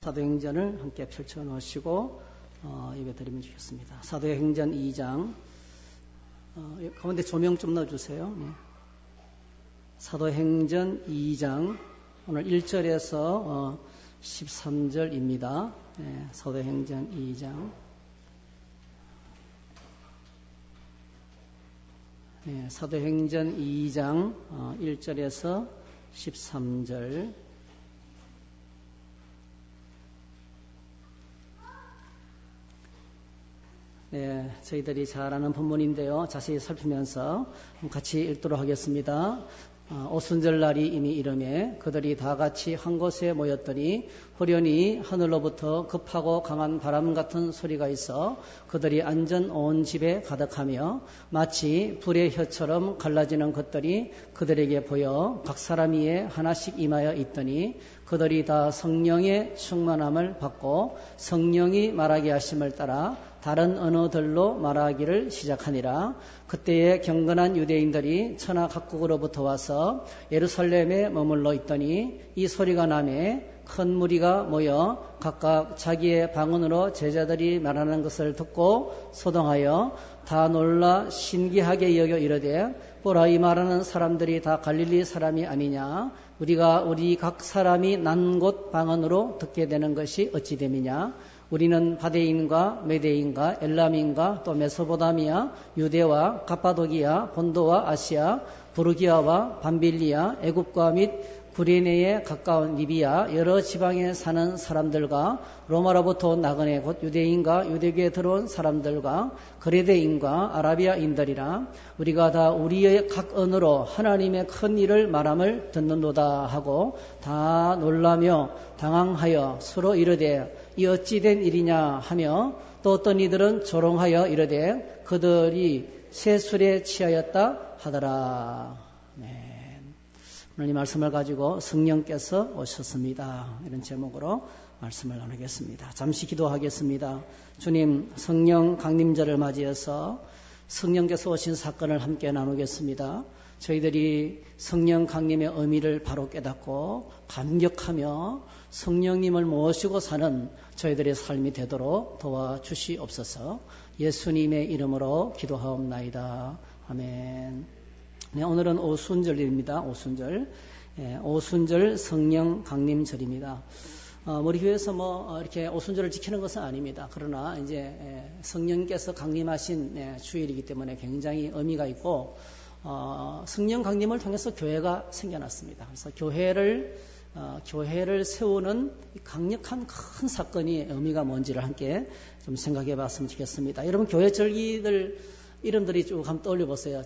사도행전을 함께 펼쳐놓으시고 예배드리면 좋겠습니다. 사도행전 2장 가운데 조명 좀 넣어주세요. 네. 사도행전 2장 오늘 1절에서 13절입니다. 네, 사도행전 2장 네, 사도행전 2장 1절에서 13절 네, 저희들이 잘 아는 본문인데요. 자세히 살피면서 같이 읽도록 하겠습니다. 오순절 날이 이미 이르매 그들이 다 같이 한 곳에 모였더니 호련히 하늘로부터 급하고 강한 바람 같은 소리가 있어 그들이 앉은 온 집에 가득하며 마치 불의 혀처럼 갈라지는 것들이 그들에게 보여 각 사람 위에 하나씩 임하여 있더니 그들이 다 성령의 충만함을 받고 성령이 말하게 하심을 따라 다른 언어들로 말하기를 시작하니라. 그때에 경건한 유대인들이 천하 각국으로부터 와서 예루살렘에 머물러 있더니 이 소리가 나매 큰 무리가 모여 각각 자기의 방언으로 제자들이 말하는 것을 듣고 소동하여 다 놀라 신기하게 여겨 이르되 보라 이 말하는 사람들이 다 갈릴리 사람이 아니냐. 우리가 우리 각 사람이 난 곳 방언으로 듣게 되는 것이 어찌 됨이냐. 우리는 바데인과 메데인과 엘람인과 또 메소포타미아, 유대와 갑바도기아, 본도와 아시아, 부르기아와 밤빌리아, 애굽과 및 구레네에 가까운 리비아 여러 지방에 사는 사람들과 로마로부터 온 나그네 곧 유대인과 유대교에 들어온 사람들과 그레데인과 아라비아인들이라 우리가 다 우리의 각 언어로 하나님의 큰 일을 말함을 듣는도다 하고 다 놀라며 당황하여 서로 이르되 이 어찌 된 일이냐 하며 또 어떤 이들은 조롱하여 이르되 그들이 세술에 취하였다 하더라. 네. 오늘 이 말씀을 가지고 성령께서 오셨습니다. 이런 제목으로 말씀을 나누겠습니다. 잠시 기도하겠습니다. 주님, 성령 강림절을 맞이해서 성령께서 오신 사건을 함께 나누겠습니다. 저희들이 성령 강림의 의미를 바로 깨닫고 감격하며 성령님을 모시고 사는 저희들의 삶이 되도록 도와주시옵소서. 예수님의 이름으로 기도하옵나이다. 아멘. 네, 오늘은 오순절입니다. 오순절. 오순절 성령 강림절입니다. 우리 교회에서 이렇게 오순절을 지키는 것은 아닙니다. 그러나 이제 성령께서 강림하신 주일이기 때문에 굉장히 의미가 있고 성령 강림을 통해서 교회가 생겨났습니다. 그래서 교회를 세우는 강력한 큰 사건이 의미가 뭔지를 함께 좀 생각해 봤으면 좋겠습니다. 여러분 교회 절기들 이름들이 쭉 한번 떠올려 보세요.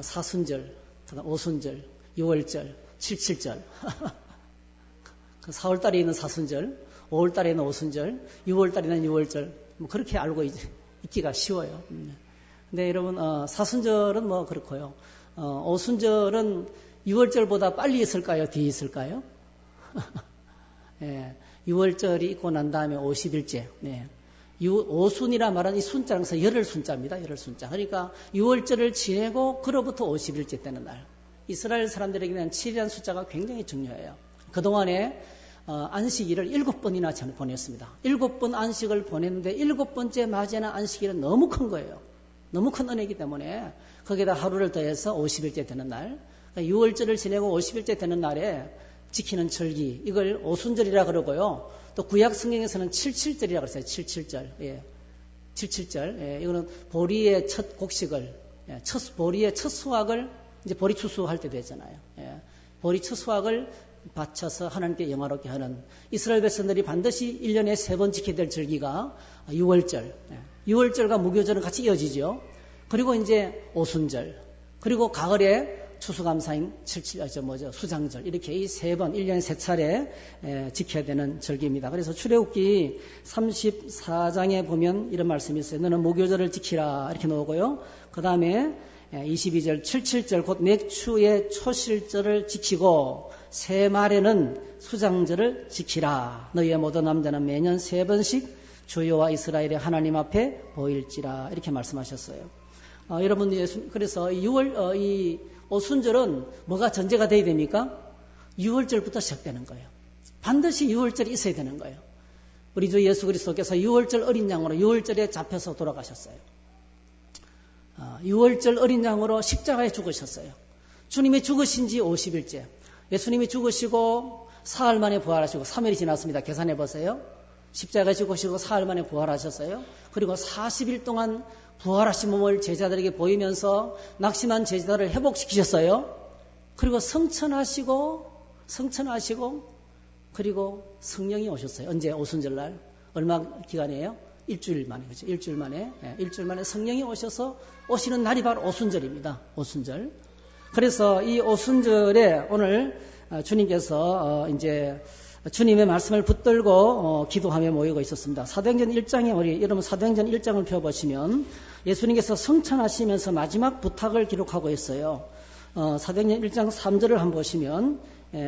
사순절, 오순절, 6월절, 77절. 4월달에 있는 사순절, 5월달에 있는 오순절, 6월달에 있는 6월절. 그렇게 알고 있기가 쉬워요. 근데 여러분 사순절은 그렇고요. 오순절은 6월절보다 빨리 있을까요? 뒤에 있을까요? 6월절이 있고 난 다음에 50일째. 오순이라 말하는 이 순자는 열흘 순자입니다. 열흘 순자. 그러니까 6월절을 지내고 그로부터 50일째 되는 날. 이스라엘 사람들에게는 7이라는 숫자가 굉장히 중요해요. 그동안에 안식일을 7번이나 보냈습니다. 7번 안식을 보냈는데 7번째 맞이하는 안식일은 너무 큰 거예요. 너무 큰 은혜이기 때문에 거기에다 하루를 더해서 50일째 되는 날. 그러니까 6월절을 지내고 50일째 되는 날에 지키는 절기, 이걸 오순절이라 그러고요. 또 구약 성경에서는 77절이라고 그랬어요. 77절. 77절. 이거는 보리의 첫 곡식을, 보리의 첫 수확을 이제 보리 추수할 때 되잖아요. 보리 첫 수확을 바쳐서 하나님께 영화롭게 하는 이스라엘 백성들이 반드시 1년에 3번 지켜야 될 절기가 6월절. 6월절과 무교절은 같이 이어지죠. 그리고 이제 오순절. 그리고 가을에 추수감사인 수장절. 이렇게 이 3번, 1년에 3차례 지켜야 되는 절기입니다. 그래서 출애굽기 34장에 보면 이런 말씀이 있어요. 너는 무교절을 지키라. 이렇게 나오고요. 그 다음에 22절, 77절, 곧 맥추의 초실절을 지키고 새말에는 수장절을 지키라. 너희의 모든 남자는 매년 3번씩 주여와 이스라엘의 하나님 앞에 보일지라. 이렇게 말씀하셨어요. 여러분, 그래서 이 오순절은 뭐가 전제가 돼야 됩니까? 6월절부터 시작되는 거예요. 반드시 6월절이 있어야 되는 거예요. 우리 주 예수 그리스도께서 유월절 어린 양으로 유월절에 잡혀서 돌아가셨어요. 유월절 어린 양으로 십자가에 죽으셨어요. 주님이 죽으신 지 50일째. 예수님이 죽으시고 사흘 만에 부활하시고 3일이 지났습니다. 계산해 보세요. 십자가에 죽으시고 사흘 만에 부활하셨어요. 그리고 40일 동안 부활하신 몸을 제자들에게 보이면서 낙심한 제자들을 회복시키셨어요. 그리고 성천하시고 그리고 성령이 오셨어요. 언제? 오순절날. 얼마 기간이에요? 일주일 만에. 그렇죠? 일주일 만에 성령이 오셔서 오시는 날이 바로 오순절입니다. 오순절. 그래서 이 오순절에 오늘 주님께서 이제 주님의 말씀을 붙들고 기도하며 모이고 있었습니다. 사도행전 1장에 여러분 사도행전 1장을 펴보시면 예수님께서 성천하시면서 마지막 부탁을 기록하고 있어요. 사도행전 1장 3절을 한번 보시면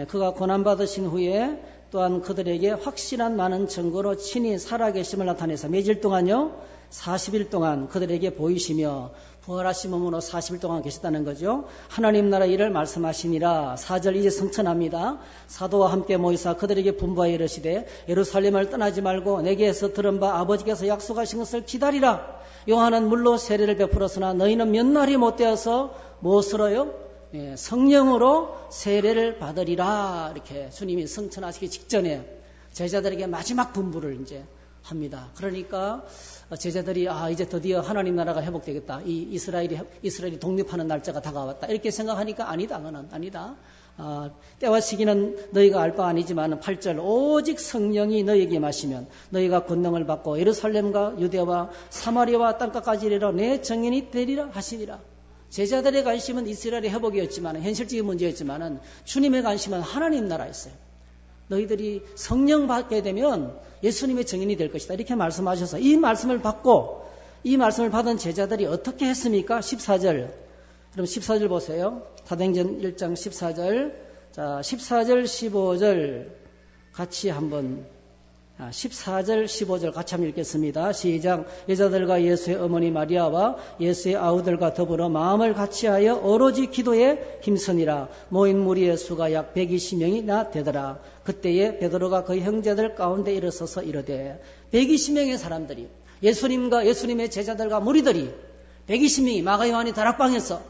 그가 고난받으신 후에 또한 그들에게 확실한 많은 증거로 친히 살아계심을 나타내서 몇일 동안요? 40일 동안 그들에게 보이시며 부활하신 몸으로 40일 동안 계셨다는 거죠. 하나님 나라 일을 말씀하시니라. 4절 이제 성천합니다. 사도와 함께 모이사 그들에게 분부하여 이르시되 예루살렘을 떠나지 말고 내게서 들은 바 아버지께서 약속하신 것을 기다리라. 요한은 물로 세례를 베풀었으나 너희는 몇 날이 못 되어서 무엇으로요? 성령으로 세례를 받으리라. 이렇게 주님이 성천하시기 직전에 제자들에게 마지막 분부를 이제 합니다. 그러니까 제자들이 이제 드디어 하나님 나라가 회복되겠다. 이 이스라엘이 독립하는 날짜가 다가왔다. 이렇게 생각하니까 아니다. 그는 아니다. 때와 시기는 너희가 알 바 아니지만 8절 오직 성령이 너희에게 임하시면 너희가 권능을 받고 예루살렘과 유대와 사마리아와 땅끝까지 이르러 내 증인이 되리라 하시니라. 제자들의 관심은 이스라엘의 회복이었지만 현실적인 문제였지만 주님의 관심은 하나님 나라였어요. 너희들이 성령 받게 되면 예수님의 증인이 될 것이다. 이렇게 말씀하셔서 이 말씀을 받은 제자들이 어떻게 했습니까? 14절. 그럼 14절 보세요. 사도행전 1장 14절. 자, 14절, 15절 같이 한번 14절, 15절 같이 한번 읽겠습니다. 시작. 여자들과 예수의 어머니 마리아와 예수의 아우들과 더불어 마음을 같이하여 오로지 기도에 힘쓰니라. 모인 무리의 수가 약 120명이나 되더라. 그때에 베드로가 그 형제들 가운데 일어서서 이르되 120명의 사람들이 예수님과 예수님의 제자들과 무리들이 120명이 마가 요한이 다락방에서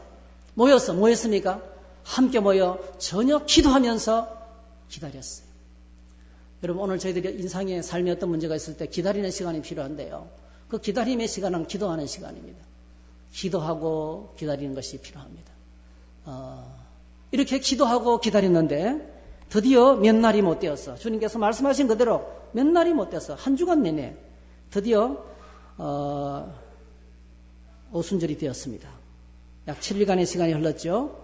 모였습니까? 함께 모여 전혀 기도하면서 기다렸어요. 여러분 오늘 저희들이 인생의 삶에 어떤 문제가 있을 때 기다리는 시간이 필요한데요. 그 기다림의 시간은 기도하는 시간입니다. 기도하고 기다리는 것이 필요합니다. 이렇게 기도하고 기다렸는데 드디어 몇 날이 못 되었어. 주님께서 말씀하신 그대로 몇 날이 못 되었어. 한 주간 내내 드디어 오순절이 되었습니다. 약 7일간의 시간이 흘렀죠.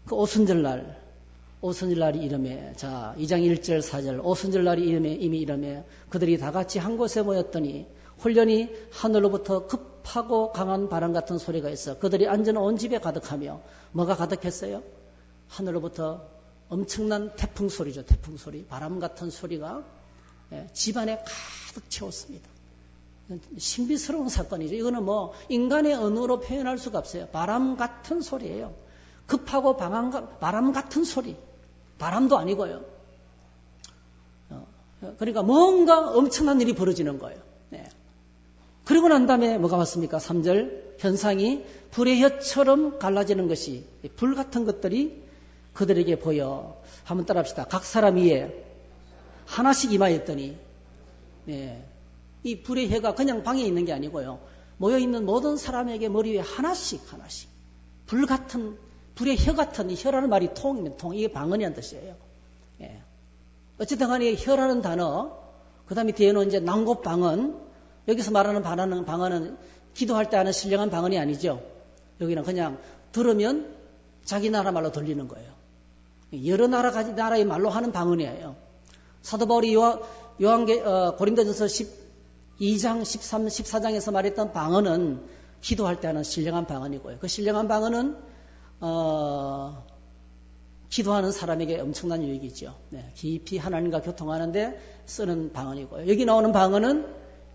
그 오순절날이 이름에, 자, 2장 1절 4절, 오순절날이 이미 이름에 그들이 다 같이 한 곳에 모였더니 홀련히 하늘로부터 급하고 강한 바람 같은 소리가 있어 그들이 앉은 온 집에 가득하며 뭐가 가득했어요? 하늘로부터 엄청난 태풍 소리죠. 태풍 소리, 바람 같은 소리가 집안에 가득 채웠습니다. 신비스러운 사건이죠. 이거는 뭐 인간의 언어로 표현할 수가 없어요. 바람 같은 소리예요. 급하고 바람 같은 소리. 바람도 아니고요. 그러니까 뭔가 엄청난 일이 벌어지는 거예요. 네. 그리고 난 다음에 뭐가 왔습니까? 3절 현상이 불의 혀처럼 갈라지는 것이 불 같은 것들이 그들에게 보여. 한번 따라합시다. 각 사람 위에 하나씩 임하였더니 네. 이 불의 혀가 그냥 방에 있는 게 아니고요. 모여있는 모든 사람에게 머리 위에 하나씩 불의 혀 같은, 이 혀라는 말이 통입니다. 통. 이게 방언이라는 뜻이에요. 예. 어쨌든 간에 혀라는 단어, 그 다음에 뒤에는 이제 난곡방언, 여기서 말하는 방언은 기도할 때 하는 신령한 방언이 아니죠. 여기는 그냥 들으면 자기 나라 말로 들리는 거예요. 여러 나라의 말로 하는 방언이에요. 사도 바울이 고린도전서 12장, 13, 14장에서 말했던 방언은 기도할 때 하는 신령한 방언이고요. 그 신령한 방언은 기도하는 사람에게 엄청난 유익이죠. 네, 깊이 하나님과 교통하는데 쓰는 방언이고요. 여기 나오는 방언은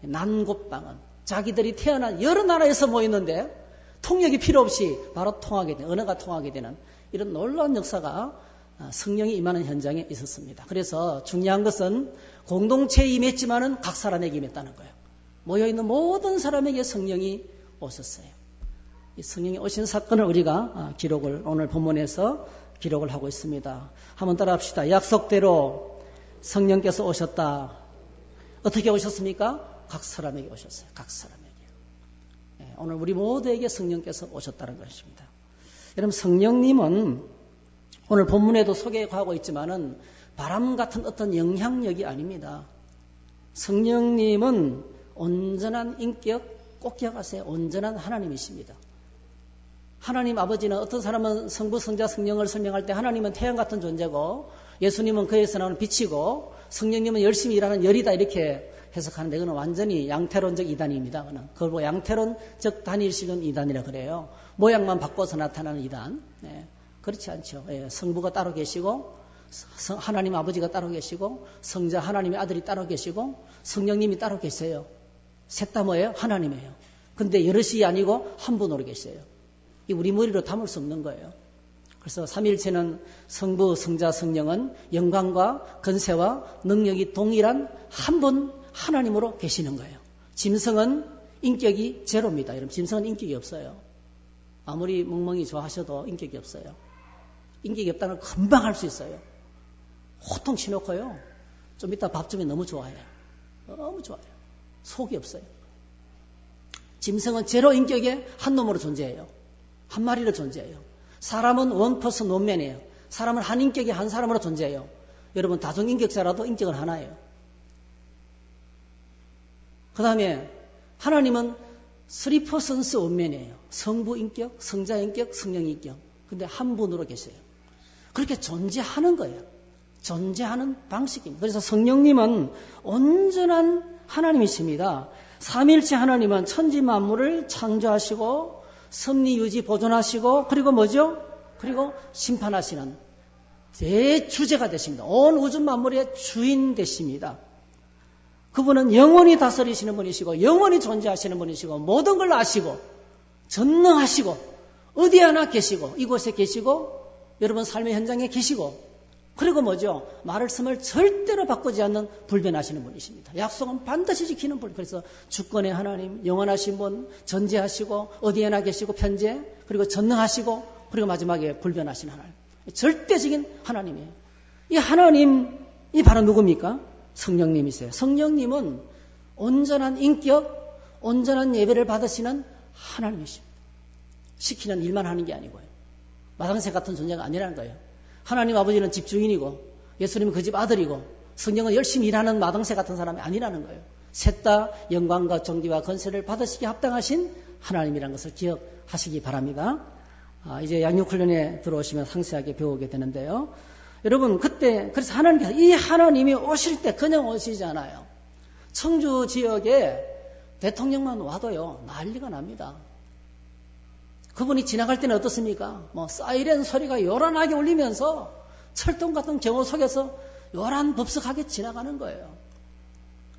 난곡방언. 자기들이 태어난 여러 나라에서 모였는데 통역이 필요 없이 바로 통하게 되는, 언어가 통하게 되는 이런 놀라운 역사가 성령이 임하는 현장에 있었습니다. 그래서 중요한 것은 공동체에 임했지만은 각 사람에게 임했다는 거예요. 모여있는 모든 사람에게 성령이 오셨어요. 이 성령이 오신 사건을 우리가 기록을 오늘 본문에서 기록을 하고 있습니다. 한번 따라합시다. 약속대로 성령께서 오셨다. 어떻게 오셨습니까? 각 사람에게 오셨어요. 각 사람에게. 오늘 우리 모두에게 성령께서 오셨다는 것입니다. 여러분, 성령님은 오늘 본문에도 소개하고 있지만은 바람 같은 어떤 영향력이 아닙니다. 성령님은 온전한 인격, 꼭 기억하세요. 온전한 하나님이십니다. 하나님 아버지는 어떤 사람은 성부, 성자, 성령을 설명할 때 하나님은 태양 같은 존재고 예수님은 그에서 나오는 빛이고 성령님은 열심히 일하는 열이다 이렇게 해석하는데 그건 완전히 양태론적 이단입니다. 그걸 뭐 양태론적 단일신론 이단이라 그래요. 모양만 바꿔서 나타나는 이단. 그렇지 않죠. 성부가 따로 계시고 하나님 아버지가 따로 계시고 성자 하나님의 아들이 따로 계시고 성령님이 따로 계세요. 셋 다 뭐예요? 하나님이에요. 근데 여럿이 아니고 한 분으로 계세요. 이 우리 머리로 담을 수 없는 거예요. 그래서 삼위일체는 성부, 성자, 성령은 영광과 권세와 능력이 동일한 한 분 하나님으로 계시는 거예요. 짐승은 인격이 제로입니다. 여러분, 짐승은 인격이 없어요. 아무리 멍멍이 좋아하셔도 인격이 없어요. 인격이 없다는 걸 금방 할 수 있어요. 호통 치놓고요. 좀 이따 밥 주면 너무 좋아해요. 너무 좋아요. 속이 없어요. 짐승은 제로 인격의 한 놈으로 존재해요. 한 마리로 존재해요. 사람은 원 퍼슨 원맨이에요. 사람은 한 인격이 한 사람으로 존재해요. 여러분, 다중인격자라도 인격은 하나예요. 그 다음에 하나님은 3 persons 원맨이에요. 성부 인격, 성자 인격, 성령 인격. 근데 한 분으로 계세요. 그렇게 존재하는 거예요. 존재하는 방식입니다. 그래서 성령님은 온전한 하나님이십니다. 삼위일체 하나님은 천지 만물을 창조하시고 섭리 유지 보존하시고 그리고 뭐죠? 그리고 심판하시는 대주제가 되십니다. 온 우주 만물의 주인 되십니다. 그분은 영원히 다스리시는 분이시고 영원히 존재하시는 분이시고 모든 걸 아시고 전능하시고 어디 하나 계시고 이곳에 계시고 여러분 삶의 현장에 계시고 그리고 뭐죠? 말씀을 절대로 바꾸지 않는 불변하시는 분이십니다. 약속은 반드시 지키는 분. 그래서 주권의 하나님, 영원하신 분, 전제하시고 어디에나 계시고 편재, 그리고 전능하시고 그리고 마지막에 불변하신 하나님. 절대적인 하나님이에요. 이 하나님이 바로 누굽니까? 성령님이세요. 성령님은 온전한 인격, 온전한 예배를 받으시는 하나님이십니다. 시키는 일만 하는 게 아니고요. 마당새 같은 존재가 아니라는 거예요. 하나님 아버지는 집주인이고 예수님은 그 집 아들이고 성령은 열심히 일하는 마당새 같은 사람이 아니라는 거예요. 셋 다 영광과 존귀와 권세를 받으시기에 합당하신 하나님이라는 것을 기억하시기 바랍니다. 이제 양육훈련에 들어오시면 상세하게 배우게 되는데요. 여러분 그때 그래서 하나님께서 이 하나님이 오실 때 그냥 오시지 않아요. 청주 지역에 대통령만 와도요 난리가 납니다. 그분이 지나갈 때는 어떻습니까? 뭐 사이렌 소리가 요란하게 울리면서 철동 같은 경호 속에서 요란법석하게 지나가는 거예요.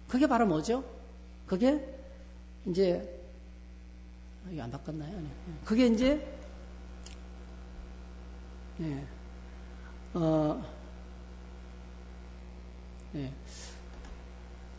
그게 바로 뭐죠? 그게 이제 이게 안 바꿨나요? 그게 이제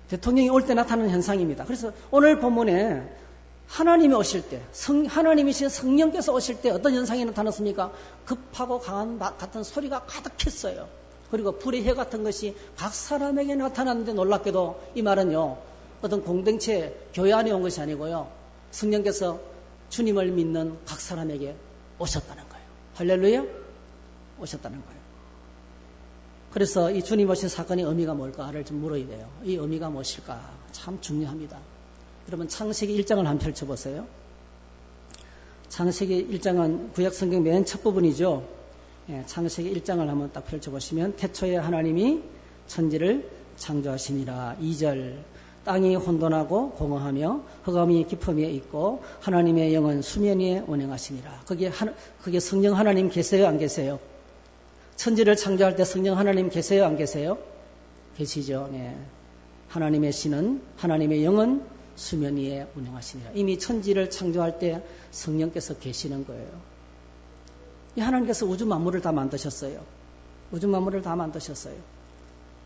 대통령이 올 때 나타나는 현상입니다. 그래서 오늘 본문에 하나님이 오실 때, 하나님이신 성령께서 오실 때 어떤 현상이 나타났습니까? 급하고 강한 같은 소리가 가득했어요. 그리고 불의 해 같은 것이 각 사람에게 나타났는데 놀랍게도 이 말은요, 어떤 공동체, 교회 안에 온 것이 아니고요, 성령께서 주님을 믿는 각 사람에게 오셨다는 거예요. 할렐루야? 오셨다는 거예요. 그래서 이 주님 오신 사건의 의미가 뭘까를 좀 물어야 돼요. 이 의미가 무엇일까? 참 중요합니다. 여러분 창세기 1장을 한번 펼쳐보세요. 창세기 1장은 구약성경 맨 첫 부분이죠. 창세기 1장을 한번 딱 펼쳐보시면 태초에 하나님이 천지를 창조하시니라. 2절 땅이 혼돈하고 공허하며 흑암이 깊음에 있고 하나님의 영은 수면 위에 운행하시니라. 거기에 성령 하나님 계세요? 안 계세요? 천지를 창조할 때 성령 하나님 계세요? 안 계세요? 계시죠. 네. 하나님의 신은 하나님의 영은 수면 위에 운행하시니라. 이미 천지를 창조할 때 성령께서 계시는 거예요. 이 하나님께서 우주 만물을 다 만드셨어요. 우주 만물을 다 만드셨어요.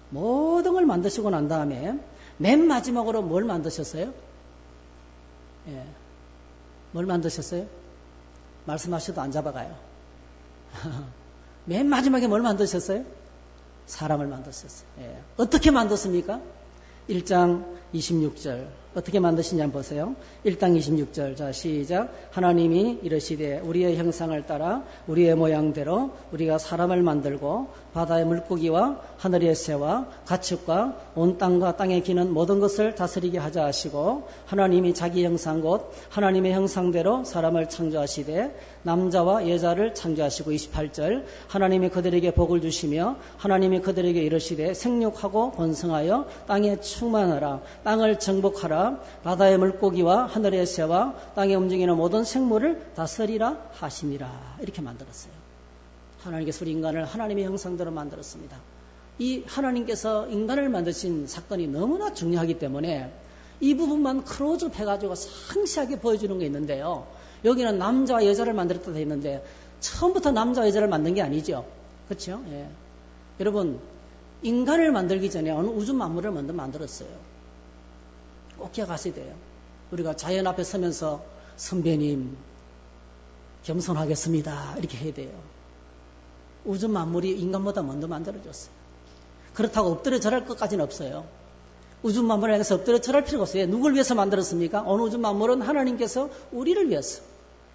모든 걸 만드시고 난 다음에 맨 마지막으로 뭘 만드셨어요? 예. 뭘 만드셨어요? 말씀하셔도 안 잡아가요. 맨 마지막에 뭘 만드셨어요? 사람을 만드셨어요. 예. 어떻게 만드십니까? 1장 26절 어떻게 만드신지 한번 보세요. 1장 26절 자 시작. 하나님이 이르시되 우리의 형상을 따라 우리의 모양대로 우리가 사람을 만들고 바다의 물고기와 하늘의 새와 가축과 온 땅과 땅에 기는 모든 것을 다스리게 하자 하시고 하나님이 자기 형상 곧 하나님의 형상대로 사람을 창조하시되 남자와 여자를 창조하시고 28절 하나님이 그들에게 복을 주시며 하나님이 그들에게 이르시되 생육하고 번성하여 땅에 충만하라 땅을 정복하라 바다의 물고기와 하늘의 새와 땅에 움직이는 모든 생물을 다스리라 하시니라. 이렇게 만들었어요. 하나님께서 우리 인간을 하나님의 형상대로 만들었습니다. 이 하나님께서 인간을 만드신 사건이 너무나 중요하기 때문에 이 부분만 크로즈업 해가지고 상세하게 보여주는 게 있는데요. 여기는 남자와 여자를 만들었다 되어 있는데 처음부터 남자와 여자를 만든 게 아니죠. 그렇죠? 예. 여러분 인간을 만들기 전에 어느 우주 만물을 먼저 만들었어요. 꼭 기억하셔야 돼요. 우리가 자연 앞에 서면서 선배님 겸손하겠습니다 이렇게 해야 돼요. 우주 만물이 인간보다 먼저 만들어졌어요. 그렇다고 엎드려 절할 것까지는 없어요. 우주 만물을 향해서 엎드려 절할 필요가 없어요. 누굴 위해서 만들었습니까? 어느 우주 만물은 하나님께서 우리를 위해서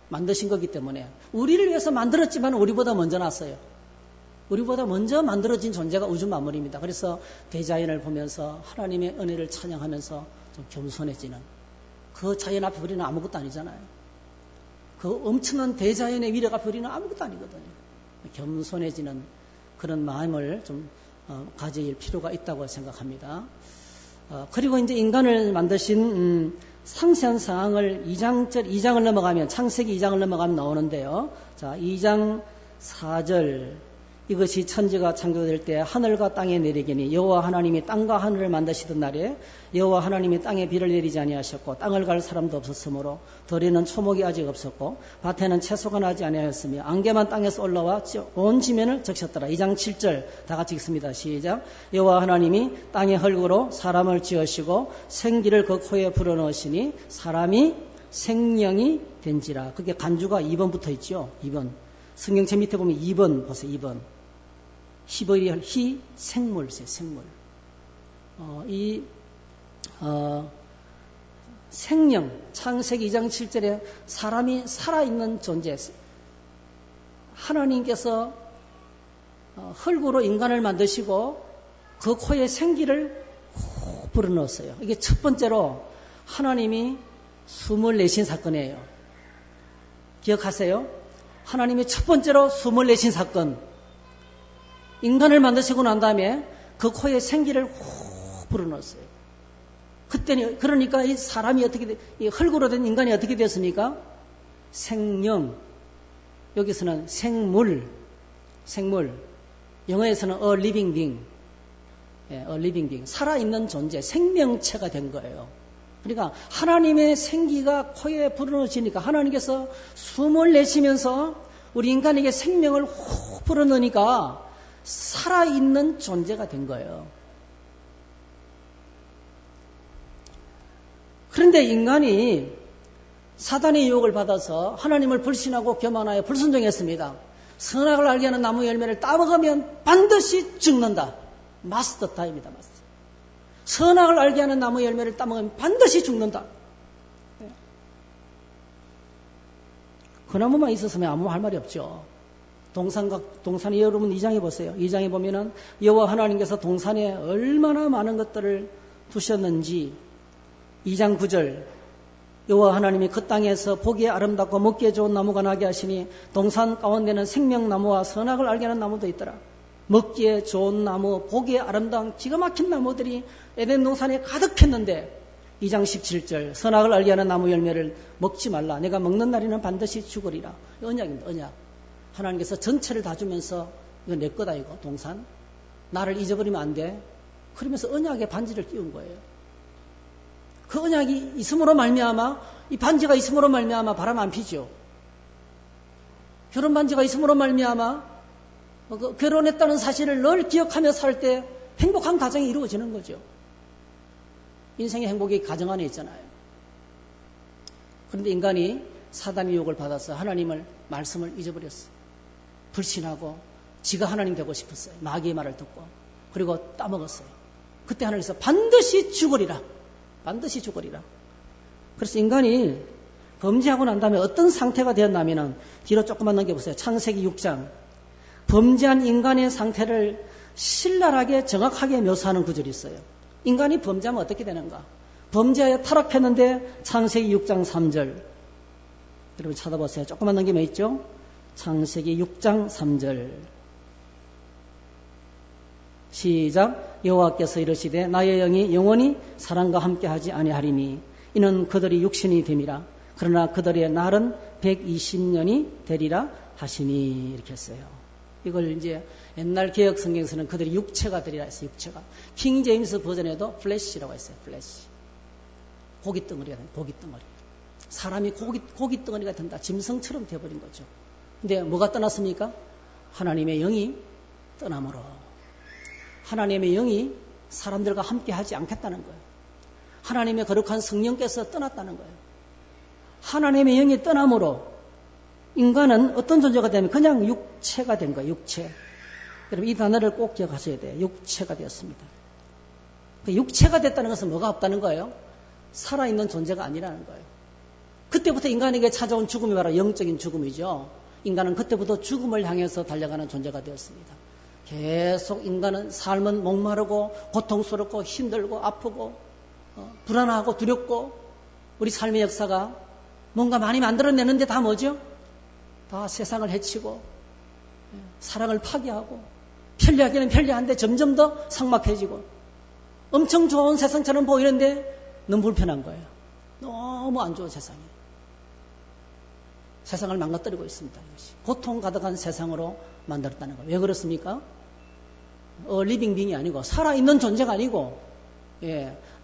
만드신 거기 때문에 우리를 위해서 만들었지만 우리보다 먼저 났어요. 우리보다 먼저 만들어진 존재가 우주 만물입니다. 그래서 대자연을 보면서 하나님의 은혜를 찬양하면서 좀 겸손해지는 그 자연 앞에 우리는 아무것도 아니잖아요. 그 엄청난 대자연의 위력 앞에 우리는 아무것도 아니거든요. 겸손해지는 그런 마음을 좀 가질 필요가 있다고 생각합니다. 그리고 이제 인간을 만드신 상세한 사항을 2장을 넘어가면 창세기 2장을 넘어가면 나오는데요. 자, 2장 4절 이것이 천지가 창조될 때 하늘과 땅에 내리기니 여호와 하나님이 땅과 하늘을 만드시던 날에 여호와 하나님이 땅에 비를 내리지 아니하셨고 땅을 갈 사람도 없었으므로 들에는 초목이 아직 없었고 밭에는 채소가 나지 아니하였으며 안개만 땅에서 올라와 온 지면을 적셨더라. 2장 7절 다 같이 읽습니다. 시작. 여호와 하나님이 땅의 흙으로 사람을 지으시고 생기를 그 코에 불어넣으시니 사람이 생명이 된지라. 그게 간주가 2번부터 있죠. 2번. 성경책 밑에 보면 2번 보세요. 2번. 히브리어 히 생물, 생물. 생명, 창세기 2장 7절에 사람이 살아있는 존재. 하나님께서 흙으로 인간을 만드시고 그 코에 생기를 훅 불어넣었어요. 이게 첫 번째로 하나님이 숨을 내신 사건이에요. 기억하세요? 하나님이 첫 번째로 숨을 내신 사건. 인간을 만드시고 난 다음에 그 코에 생기를 훅 불어넣었어요. 그때는 그러니까 이 사람이 이 흙으로 된 인간이 어떻게 됐습니까? 생명. 여기서는 생물. 영어에서는 a living being. a living being. 살아있는 존재, 생명체가 된 거예요. 그러니까 하나님의 생기가 코에 불어넣으시니까 하나님께서 숨을 내쉬면서 우리 인간에게 생명을 훅 불어넣으니까 살아있는 존재가 된 거예요. 그런데 인간이 사단의 유혹을 받아서 하나님을 불신하고 교만하여 불순종했습니다. 선악을 알게 하는 나무 열매를 따먹으면 반드시 죽는다. 마스터 타임이다. 마스터. 선악을 알게 하는 나무 열매를 따먹으면 반드시 죽는다. 그 나무만 있었으면 아무 할 말이 없죠. 동산에 여러분 2장에 보세요. 2장에 보면은 여호와 하나님께서 동산에 얼마나 많은 것들을 두셨는지 2장 9절 여호와 하나님이 그 땅에서 보기에 아름답고 먹기에 좋은 나무가 나게 하시니 동산 가운데는 생명나무와 선악을 알게 하는 나무도 있더라. 먹기에 좋은 나무, 보기에 아름다운 기가 막힌 나무들이 에덴 동산에 가득했는데 2장 17절 선악을 알게 하는 나무 열매를 먹지 말라. 내가 먹는 날에는 반드시 죽으리라. 언약입니다. 언약. 하나님께서 전체를 다 주면서 이거 내 거다 이거 동산. 나를 잊어버리면 안 돼. 그러면서 언약에 반지를 끼운 거예요. 그 언약이 있음으로 말미암아 이 반지가 있음으로 말미암아 바람 안 피죠. 결혼 반지가 있음으로 말미암아 결혼했다는 사실을 늘 기억하며 살 때 행복한 가정이 이루어지는 거죠. 인생의 행복이 가정 안에 있잖아요. 그런데 인간이 사단의 유혹을 받아서 하나님을 말씀을 잊어버렸어요. 불신하고 지가 하나님 되고 싶었어요. 마귀의 말을 듣고. 그리고 따먹었어요. 그때 하나님께서 반드시 죽으리라. 반드시 죽으리라. 그래서 인간이 범죄하고 난 다음에 어떤 상태가 되었냐면 뒤로 조금만 넘겨보세요. 창세기 6장. 범죄한 인간의 상태를 신랄하게 정확하게 묘사하는 구절이 있어요. 인간이 범죄하면 어떻게 되는가? 범죄하여 타락했는데 창세기 6장 3절. 여러분 찾아보세요. 조금만 넘기면 있죠? 창세기 6장 3절. 시작. 여호와께서 이르시되 나의 영이 영원히 사람과 함께하지 아니하리니 이는 그들이 육신이 됨이라. 그러나 그들의 날은 120년이 되리라 하시니. 이렇게 했어요. 이걸 이제 옛날 개혁 성경에서는 그들이 육체가 되리라 했어요. 육체가. 킹 제임스 버전에도 플래시라고 했어요. 플래시. 고기 덩어리가 된다. 고기 덩어리. 사람이 고기 덩어리가 된다. 짐승처럼 되어버린 거죠. 근데 뭐가 떠났습니까? 하나님의 영이 떠남으로. 하나님의 영이 사람들과 함께 하지 않겠다는 거예요. 하나님의 거룩한 성령께서 떠났다는 거예요. 하나님의 영이 떠남으로 인간은 어떤 존재가 되면 그냥 육체가 된 거예요. 육체. 여러분 이 단어를 꼭 기억하셔야 돼요. 육체가 되었습니다. 육체가 됐다는 것은 뭐가 없다는 거예요? 살아있는 존재가 아니라는 거예요. 그때부터 인간에게 찾아온 죽음이 바로 영적인 죽음이죠. 인간은 그때부터 죽음을 향해서 달려가는 존재가 되었습니다. 계속 인간은 삶은 목마르고 고통스럽고 힘들고 아프고 불안하고 두렵고 우리 삶의 역사가 뭔가 많이 만들어내는데 다 뭐죠? 다 세상을 해치고 사랑을 파괴하고 편리하기는 편리한데 점점 더 삭막해지고 엄청 좋은 세상처럼 보이는데 너무 불편한 거예요. 너무 안 좋은 세상이에요. 세상을 망가뜨리고 있습니다. 이것이. 고통 가득한 세상으로 만들었다는 거예요. 왜 그렇습니까? 리빙 빙이 아니고 살아있는 존재가 아니고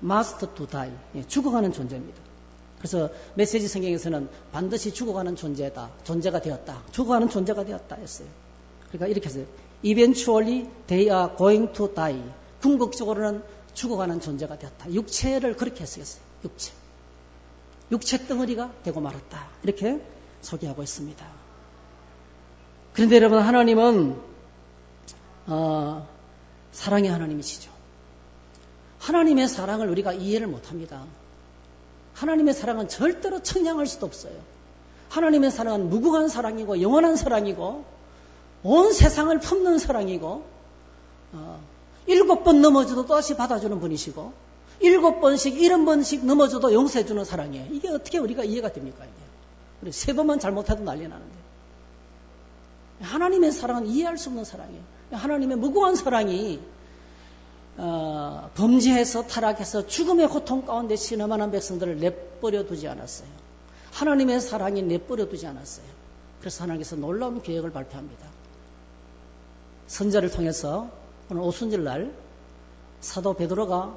must to die. 죽어가는 존재입니다. 그래서 메시지 성경에서는 반드시 죽어가는 존재다. 존재가 되었다. 죽어가는 존재가 되었다 했어요. 그러니까 이렇게 했어요. Eventually they are going to die. 궁극적으로는 죽어가는 존재가 되었다. 육체를 그렇게 쓰였어요. 육체 덩어리가 되고 말았다. 이렇게 소개하고 있습니다. 그런데 여러분 하나님은 사랑의 하나님이시죠. 하나님의 사랑을 우리가 이해를 못합니다. 하나님의 사랑은 절대로 청량할 수도 없어요. 하나님의 사랑은 무궁한 사랑이고 영원한 사랑이고 온 세상을 품는 사랑이고 7번 넘어져도 또다시 받아주는 분이시고 7번씩 70번씩 넘어져도 용서해주는 사랑이에요. 이게 어떻게 우리가 이해가 됩니까? 이게 3번만 잘못해도 난리 나는데 하나님의 사랑은 이해할 수 없는 사랑이에요. 하나님의 무궁한 사랑이 범죄해서 타락해서 죽음의 고통 가운데 신음하는 백성들을 내버려 두지 않았어요. 하나님의 사랑이 내버려 두지 않았어요. 그래서 하나님께서 놀라운 계획을 발표합니다. 선자를 통해서 오늘 오순절날 사도 베드로가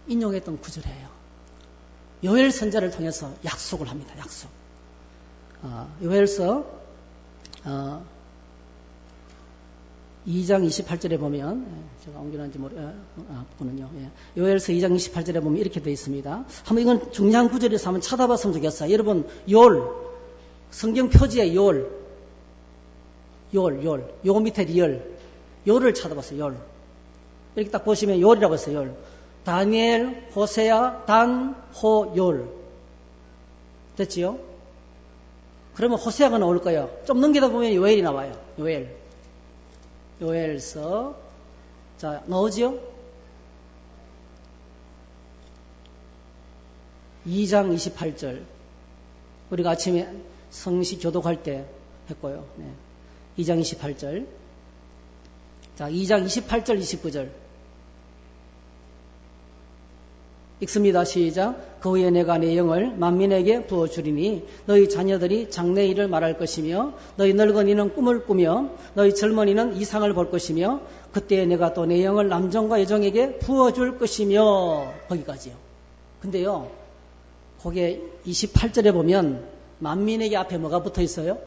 인용했던 구절이에요. 요엘 선자를 통해서 약속을 합니다. 약속. 요엘서 2장 28절에 보면 제가 옮겨놨는지 모르겠군요. 요엘서 2장 28절에 보면 이렇게 되어 있습니다. 한번 이건 중요한 구절에서 한번 찾아봤으면 좋겠어요. 여러분 요엘 성경 표지에 요엘 요 밑에 리얼 요를 찾아봤어요. 요엘 이렇게 딱 보시면 요엘이라고 했어요. 요엘 다니엘, 호세아, 단, 호, 요엘 됐지요? 그러면 호세아가 나올 거예요. 좀 넘기다 보면 요엘이 나와요. 요엘서 자 나오지요? 2장 28절 우리가 아침에 성시 교독할 때 했고요. 2장 28절 자 2장 28절 29절 읽습니다. 시작. 그 후에 내가 내 영을 만민에게 부어주리니 너희 자녀들이 장래일을 말할 것이며 너희 늙은이는 꿈을 꾸며 너희 젊은이는 이상을 볼 것이며 그때 내가 또 내 영을 남종과 여종에게 부어줄 것이며 거기까지요. 근데요 거기에 28절에 보면 만민에게 앞에 뭐가 붙어 있어요?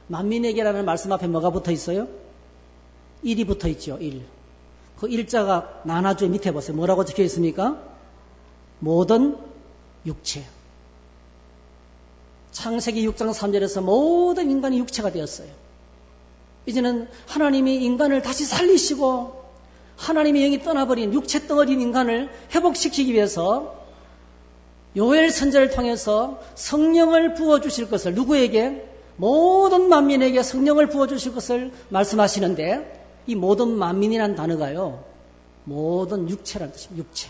만민에게라는 말씀 앞에 뭐가 붙어 있어요? 1이 붙어 있죠. 1. 그 일자가 나눠주의 밑에 보세요. 뭐라고 적혀 있습니까? 모든 육체. 창세기 6장 3절에서 모든 인간이 육체가 되었어요. 이제는 하나님이 인간을 다시 살리시고 하나님의 영이 떠나버린 육체 덩어리인 인간을 회복시키기 위해서 요엘 선지자를 통해서 성령을 부어주실 것을 누구에게? 모든 만민에게 성령을 부어주실 것을 말씀하시는데 이 모든 만민이라는 단어가요. 모든 육체라는 뜻입니다. 육체.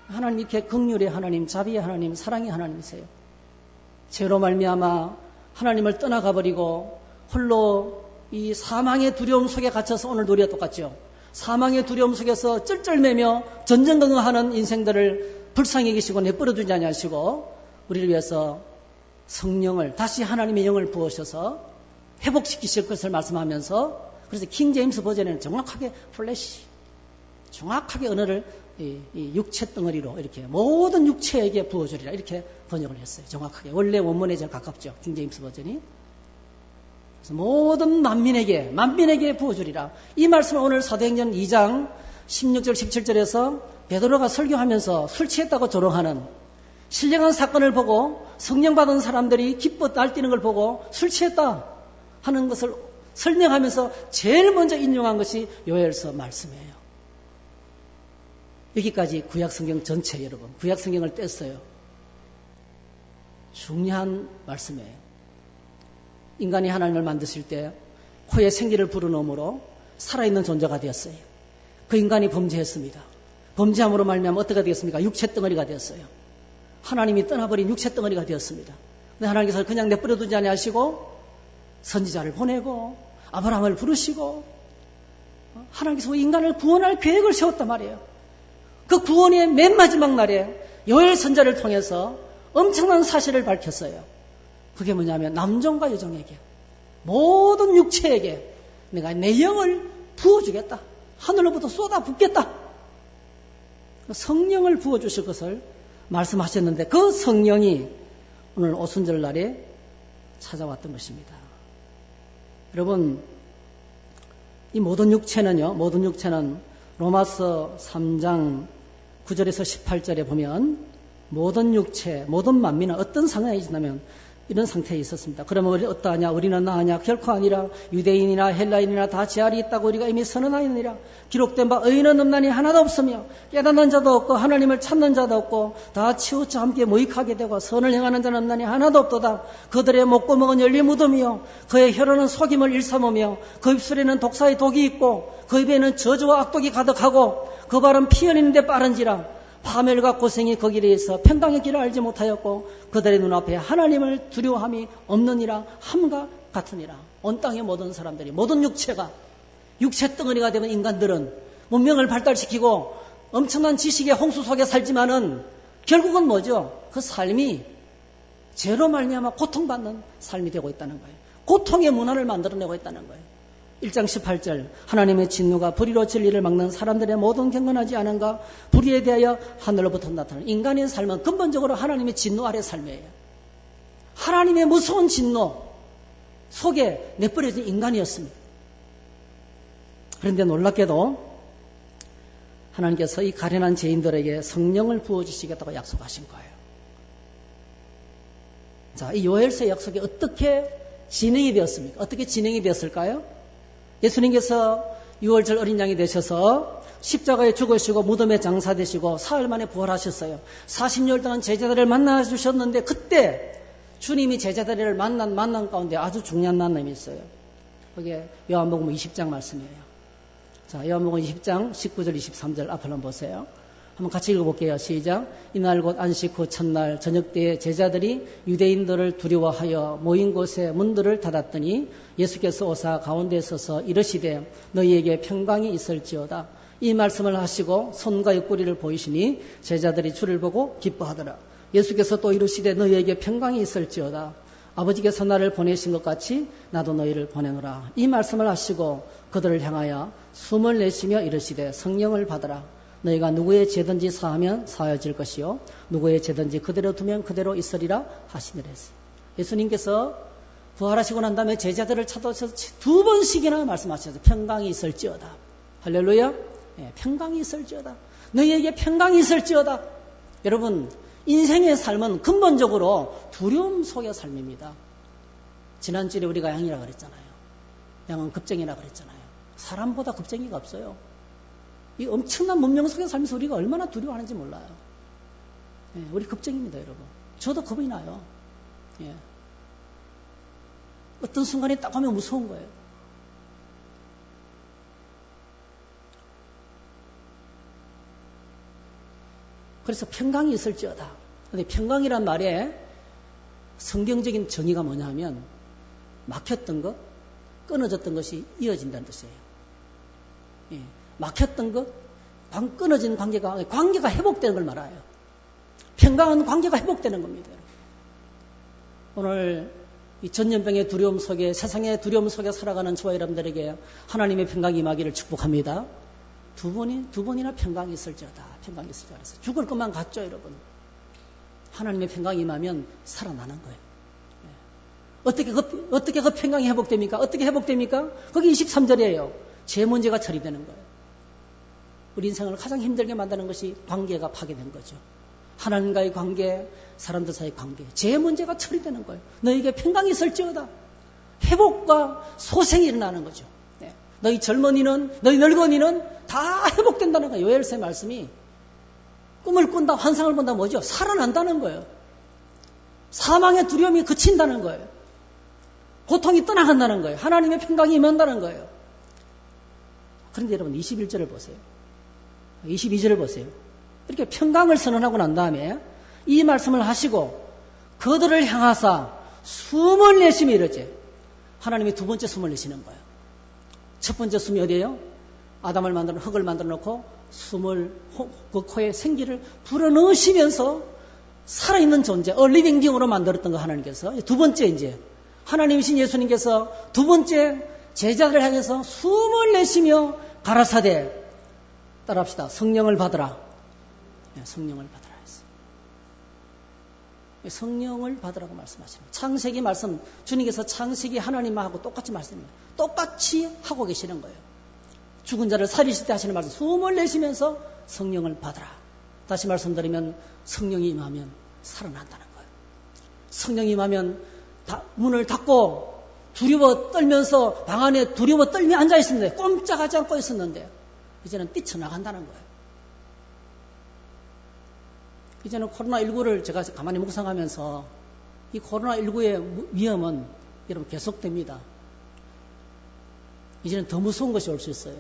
하나님 이렇게 긍휼의 하나님, 자비의 하나님, 사랑의 하나님이세요. 죄로 말미암아 하나님을 떠나가 버리고 홀로 이 사망의 두려움 속에 갇혀서 오늘 우리가 똑같죠. 사망의 두려움 속에서 쩔쩔매며 전전긍긍하는 인생들을 불쌍히 계시고 내버려두지 아니하시고 우리를 위해서 성령을 다시 하나님의 영을 부으셔서 회복시키실 것을 말씀하면서 그래서 킹 제임스 버전에는 정확하게 플래시, 정확하게 언어를 이 육체 덩어리로 이렇게 모든 육체에게 부어주리라 이렇게 번역을 했어요. 정확하게. 원래 원문에 제일 가깝죠. 킹 제임스 버전이. 그래서 모든 만민에게 부어주리라. 이 말씀을 오늘 사도행전 2장 16절 17절에서 베드로가 설교하면서 술 취했다고 조롱하는 신령한 사건을 보고 성령 받은 사람들이 기뻐 날뛰는 걸 보고 술 취했다 하는 것을 설명하면서 제일 먼저 인용한 것이 요엘서 말씀이에요. 여기까지 구약성경 전체 여러분, 구약성경을 뗐어요. 중요한 말씀이에요. 인간이 하나님을 만드실 때 코에 생기를 불어넣음으로 살아있는 존재가 되었어요. 그 인간이 범죄했습니다. 범죄함으로 말미암아 어떻게 되었습니까? 육체 덩어리가 되었어요. 하나님이 떠나버린 육체 덩어리가 되었습니다. 근데 하나님께서 그냥 내버려두지 아니하시고 선지자를 보내고 아브라함을 부르시고 하나님께서 인간을 구원할 계획을 세웠단 말이에요. 그 구원의 맨 마지막 날에 요엘 선지자를 통해서 엄청난 사실을 밝혔어요. 그게 뭐냐면 남종과 여종에게 모든 육체에게 내가 내 영을 부어주겠다. 하늘로부터 쏟아붓겠다. 성령을 부어주실 것을 말씀하셨는데 그 성령이 오늘 오순절 날에 찾아왔던 것입니다. 여러분, 이 모든 육체는 로마서 3장 9절에서 18절에 보면 모든 육체, 모든 만민은 어떤 상황에 있냐면 이런 상태에 있었습니다. 그러면 우리 어떠하냐? 우리는 나하냐? 결코 아니라 유대인이나 헬라인이나 다 제한이 있다고 우리가 이미 선언하였느니라. 기록된 바 의인은 없나니 하나도 없으며 깨닫는 자도 없고 하나님을 찾는 자도 없고 다 치우쳐 함께 모익하게 되고 선을 행하는 자는 없나니 하나도 없도다. 그들의 목구멍은 열리 무덤이요 그의 혀로는 속임을 일삼으며 그 입술에는 독사의 독이 있고 그 입에는 저주와 악독이 가득하고 그 발은 피 흘리는데 빠른지라. 파멸과 고생이 거기에 있어 평강의 길을 알지 못하였고 그들의 눈앞에 하나님을 두려워함이 없느니라. 함과 같으니라. 온 땅의 모든 사람들이 모든 육체가 육체 덩어리가 되면 인간들은 문명을 발달시키고 엄청난 지식의 홍수 속에 살지만은 결국은 뭐죠? 그 삶이 죄로 말미암아 고통받는 삶이 되고 있다는 거예요. 고통의 문화를 만들어내고 있다는 거예요. 1장 18절 하나님의 진노가 불의로 진리를 막는 사람들의 모든 경건하지 않은가 불의에 대하여 하늘로부터 나타나는 인간의 삶은 근본적으로 하나님의 진노 아래 삶이에요. 하나님의 무서운 진노 속에 내버려진 인간이었습니다. 그런데 놀랍게도 하나님께서 이 가련한 죄인들에게 성령을 부어주시겠다고 약속하신 거예요. 자, 이 요엘서의 약속이 어떻게 진행이 되었습니까? 어떻게 진행이 되었을까요? 예수님께서 6월절 어린 양이 되셔서 십자가에 죽으시고 무덤에 장사되시고 사흘 만에 부활하셨어요. 40년 동안 제자들을 만나주셨는데 그때 주님이 제자들을 만난 가운데 아주 중요한 만남이 있어요. 그게 요한복음 20장 말씀이에요. 자, 요한복음 20장 19절 23절 앞을 한번 보세요. 한번 같이 읽어볼게요. 시작. 이날 곧 안식 후 첫날 저녁 때에 제자들이 유대인들을 두려워하여 모인 곳에 문들을 닫았더니 예수께서 오사 가운데 서서 이르시되 너희에게 평강이 있을지어다. 이 말씀을 하시고 손과 옆구리를 보이시니 제자들이 주를 보고 기뻐하더라. 예수께서 또 이르시되 너희에게 평강이 있을지어다. 아버지께서 나를 보내신 것 같이 나도 너희를 보내노라. 이 말씀을 하시고 그들을 향하여 숨을 내쉬며 이르시되 성령을 받으라. 너희가 누구의 죄든지 사하면 사하여질 것이요 누구의 죄든지 그대로 두면 그대로 있으리라 하시니라 했어요. 예수님께서 부활하시고 난 다음에 제자들을 찾아오셔서 2번씩이나 말씀하셨어요. 평강이 있을지어다 할렐루야. 예, 평강이 있을지어다. 너희에게 평강이 있을지어다. 여러분, 인생의 삶은 근본적으로 두려움 속의 삶입니다. 지난주에 우리가 양이라고 그랬잖아요. 양은 겁쟁이라고 그랬잖아요. 사람보다 겁쟁이가 없어요. 이 엄청난 문명 속에 살면서 우리가 얼마나 두려워하는지 몰라요. 예, 우리 겁쟁이입니다, 여러분. 저도 겁이 나요. 예. 어떤 순간에 딱 하면 무서운 거예요. 그래서 평강이 있을지어다. 근데 평강이란 말에 성경적인 정의가 뭐냐면 막혔던 것, 끊어졌던 것이 이어진다는 뜻이에요. 예. 막혔던 것, 끊어진 관계가 회복되는 걸 말해요. 평강은 관계가 회복되는 겁니다. 오늘 이 전염병의 두려움 속에, 세상의 두려움 속에 살아가는 저와 여러분들에게 하나님의 평강이 임하기를 축복합니다. 두 번이나 평강이 있을지어다. 평강이 있을지어다. 죽을 것만 같죠, 여러분. 하나님의 평강이 임하면 살아나는 거예요. 어떻게 그 평강이 회복됩니까? 어떻게 회복됩니까? 거기 23절이에요. 제 문제가 처리되는 거예요. 우리 인생을 가장 힘들게 만드는 것이 관계가 파괴된 거죠. 하나님과의 관계, 사람들 사이의 관계. 제 문제가 처리되는 거예요. 너에게 평강이 있을지어다. 회복과 소생이 일어나는 거죠. 네. 너희 젊은이는, 너희 늙은이는 다 회복된다는 거예요. 요엘서의 말씀이. 꿈을 꾼다, 환상을 본다 뭐죠? 살아난다는 거예요. 사망의 두려움이 그친다는 거예요. 고통이 떠나간다는 거예요. 하나님의 평강이 임한다는 거예요. 그런데 여러분 21절을 보세요. 22절을 보세요. 이렇게 평강을 선언하고 난 다음에 이 말씀을 하시고 그들을 향하사 숨을 내쉬며 이러지. 하나님이 두 번째 숨을 내쉬는 거예요. 첫 번째 숨이 어디예요? 아담을 만들어 흙을 만들어 놓고 숨을 그 코에 생기를 불어넣으시면서 살아있는 존재, 리빙 빙으로 만들었던 거 하나님께서. 두 번째 이제 하나님이신 예수님께서 두 번째 제자들을 향해서 숨을 내쉬며 가라사대 따라합시다. 성령을 받으라. 네, 성령을 받으라 했어요. 성령을 받으라고 말씀하십니다. 창세기 말씀, 주님께서 창세기 하나님하고 똑같이 말씀합니다. 똑같이 하고 계시는 거예요. 죽은 자를 살리실 때 하시는 말씀, 숨을 내쉬면서 성령을 받으라. 다시 말씀드리면 성령이 임하면 살아난다는 거예요. 성령이 임하면 문을 닫고 두려워 떨면서 방 안에 두려워 떨며 앉아 있었는데, 꼼짝하지 않고 있었는데 이제는 뛰쳐나간다는 거예요. 이제는 코로나19를 제가 가만히 묵상하면서 이 코로나19의 위험은 여러분 계속됩니다. 이제는 더 무서운 것이 올 수 있어요.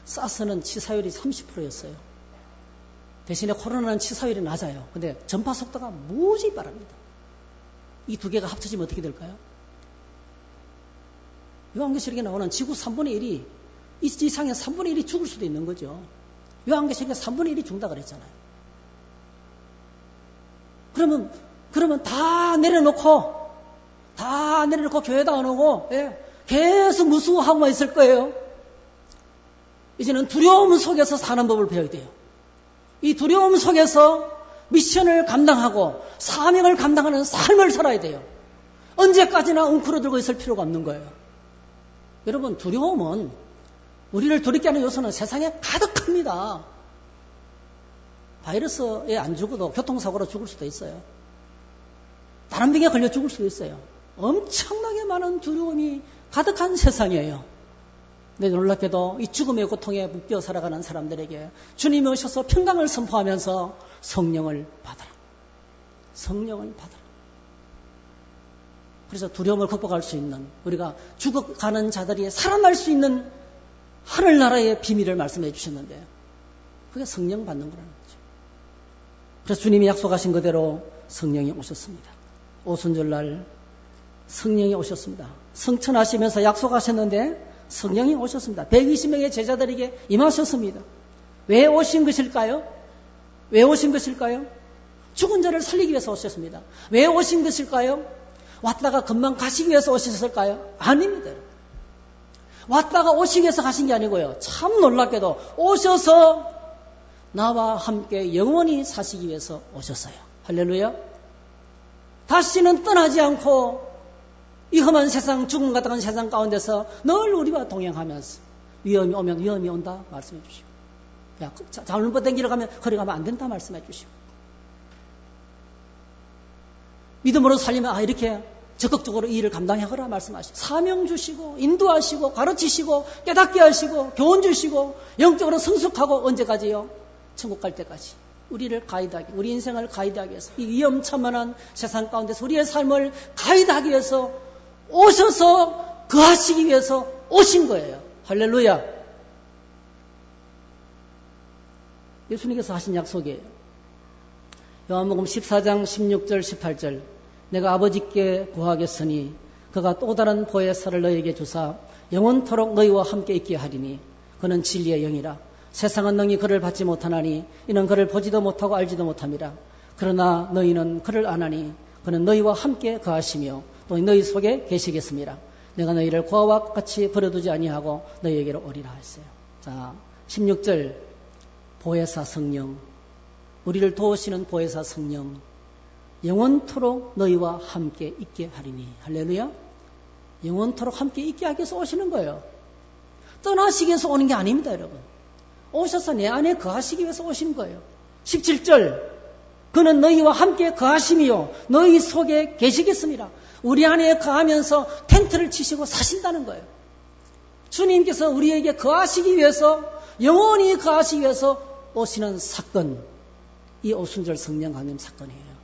사스는 치사율이 30%였어요. 대신에 코로나는 치사율이 낮아요. 근데 전파 속도가 무지 빠릅니다. 이 두 개가 합쳐지면 어떻게 될까요? 요한계시록에 나오는 지구 3분의 1이 이 지상의 3분의 1이 죽을 수도 있는 거죠. 요한계시록에 3분의 1이 죽는다 그랬잖아요. 그러면 다 내려놓고 교회도 안 오고, 계속 무수하고만 있을 거예요. 이제는 두려움 속에서 사는 법을 배워야 돼요. 이 두려움 속에서 미션을 감당하고 사명을 감당하는 삶을 살아야 돼요. 언제까지나 웅크러들고 있을 필요가 없는 거예요. 여러분, 두려움은 우리를 두렵게 하는 요소는 세상에 가득합니다. 바이러스에 안 죽어도 교통사고로 죽을 수도 있어요. 다른 병에 걸려 죽을 수도 있어요. 엄청나게 많은 두려움이 가득한 세상이에요. 근데 놀랍게도 이 죽음의 고통에 묶여 살아가는 사람들에게 주님이 오셔서 평강을 선포하면서 성령을 받아라. 성령을 받아라. 그래서 두려움을 극복할 수 있는, 우리가 죽어가는 자들이 살아날 수 있는 하늘나라의 비밀을 말씀해 주셨는데, 그게 성령 받는 거라는 거죠. 그래서 주님이 약속하신 그대로 성령이 오셨습니다. 오순절날 성령이 오셨습니다. 성천하시면서 약속하셨는데 성령이 오셨습니다. 120명의 제자들에게 임하셨습니다. 왜 오신 것일까요? 왜 오신 것일까요? 죽은 자를 살리기 위해서 오셨습니다. 왜 오신 것일까요? 왔다가 금방 가시기 위해서 오셨을까요? 아닙니다. 왔다가 오시기 위해서 가신 게 아니고요. 참 놀랍게도 오셔서 나와 함께 영원히 사시기 위해서 오셨어요. 할렐루야. 다시는 떠나지 않고 이 험한 세상, 죽음 같은 세상 가운데서 늘 우리와 동행하면서 위험이 오면 위험이 온다 말씀해 주시고, 야, 잘못된 길을 가면 거리 가면 안 된다 말씀해 주시고, 믿음으로 살리면 이렇게 적극적으로 이 일을 감당하거라 말씀하시고, 사명 주시고 인도하시고 가르치시고 깨닫게 하시고 교훈 주시고 영적으로 성숙하고, 언제까지요? 천국 갈 때까지 우리를 가이드하기, 우리 인생을 가이드하기 위해서, 이 위험천만한 세상 가운데서 우리의 삶을 가이드하기 위해서 오셔서 거하시기 위해서 오신 거예요. 할렐루야. 예수님께서 하신 약속이에요. 요한복음 14장 16절 18절, 내가 아버지께 구하겠으니 그가 또 다른 보혜사를 너희에게 주사 영원토록 너희와 함께 있게 하리니 그는 진리의 영이라. 세상은 능히 그를 받지 못하나니 이는 그를 보지도 못하고 알지도 못함이라. 그러나 너희는 그를 아나니 그는 너희와 함께 거하시며 또 너희 속에 계시겠습니다. 내가 너희를 고아와 같이 버려두지 아니하고 너희에게로 오리라 했어요. 자, 16절, 보혜사 성령, 우리를 도우시는 보혜사 성령, 영원토록 너희와 함께 있게 하리니. 할렐루야. 영원토록 함께 있게 하기 위해서 오시는 거예요. 떠나시기 위해서 오는 게 아닙니다, 여러분. 오셔서 내 안에 거하시기 위해서 오신 거예요. 17절, 그는 너희와 함께 거하시며 너희 속에 계시겠습니다. 우리 안에 거하면서 텐트를 치시고 사신다는 거예요. 주님께서 우리에게 거하시기 위해서, 영원히 거하시기 위해서 오시는 사건, 이 오순절 성령 강림 사건이에요.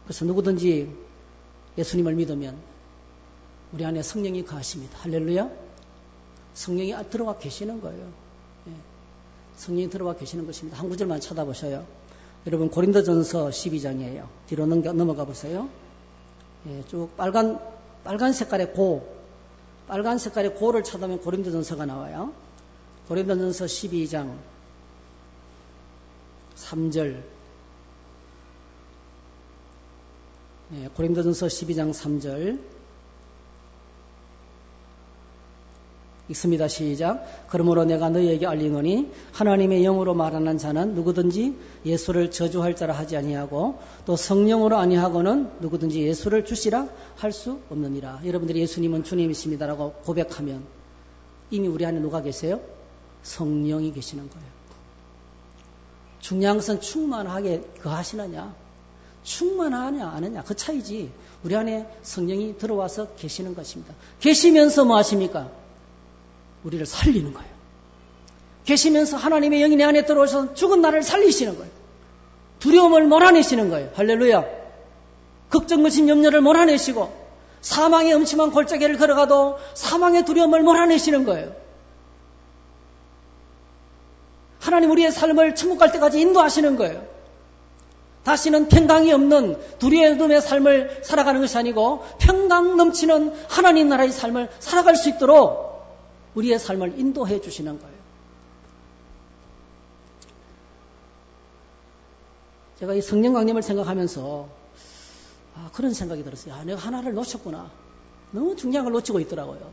그래서 누구든지 예수님을 믿으면 우리 안에 성령이 거하십니다. 할렐루야. 성령이 들어와 계시는 거예요. 예. 성령이 들어와 계시는 것입니다. 한 구절만 쳐다보셔요. 여러분, 고린도전서 12장이에요. 뒤로 넘어가 보세요. 예, 쭉 빨간 색깔의 빨간 색깔의 고를 찾아보면 고린도전서가 나와요. 고린도전서 12장 3절. 예, 고린도전서 12장 3절. 읽습니다. 시작. 그러므로 내가 너희에게 알리노니 하나님의 영으로 말하는 자는 누구든지 예수를 저주할 자라 하지 아니하고 또 성령으로 아니하고는 누구든지 예수를 주시라 할 수 없느니라. 여러분들이 예수님은 주님이십니다라고 고백하면 이미 우리 안에 누가 계세요? 성령이 계시는 거예요. 중요한 것은 충만하게 거하시느냐, 충만하냐 안 하냐, 그 차이지. 우리 안에 성령이 들어와서 계시는 것입니다. 계시면서 뭐 하십니까? 우리를 살리는 거예요. 계시면서 하나님의 영이 내 안에 들어오셔서 죽은 나를 살리시는 거예요. 두려움을 몰아내시는 거예요. 할렐루야. 걱정, 근심, 염려를 몰아내시고 사망의 음침한 골짜기를 걸어가도 사망의 두려움을 몰아내시는 거예요. 하나님 우리의 삶을 천국 갈 때까지 인도하시는 거예요. 다시는 평강이 없는 두려움의 삶을 살아가는 것이 아니고 평강 넘치는 하나님 나라의 삶을 살아갈 수 있도록 우리의 삶을 인도해 주시는 거예요. 제가 이 성령 강림을 생각하면서 그런 생각이 들었어요. 내가 하나를 놓쳤구나. 너무 중요한 걸 놓치고 있더라고요.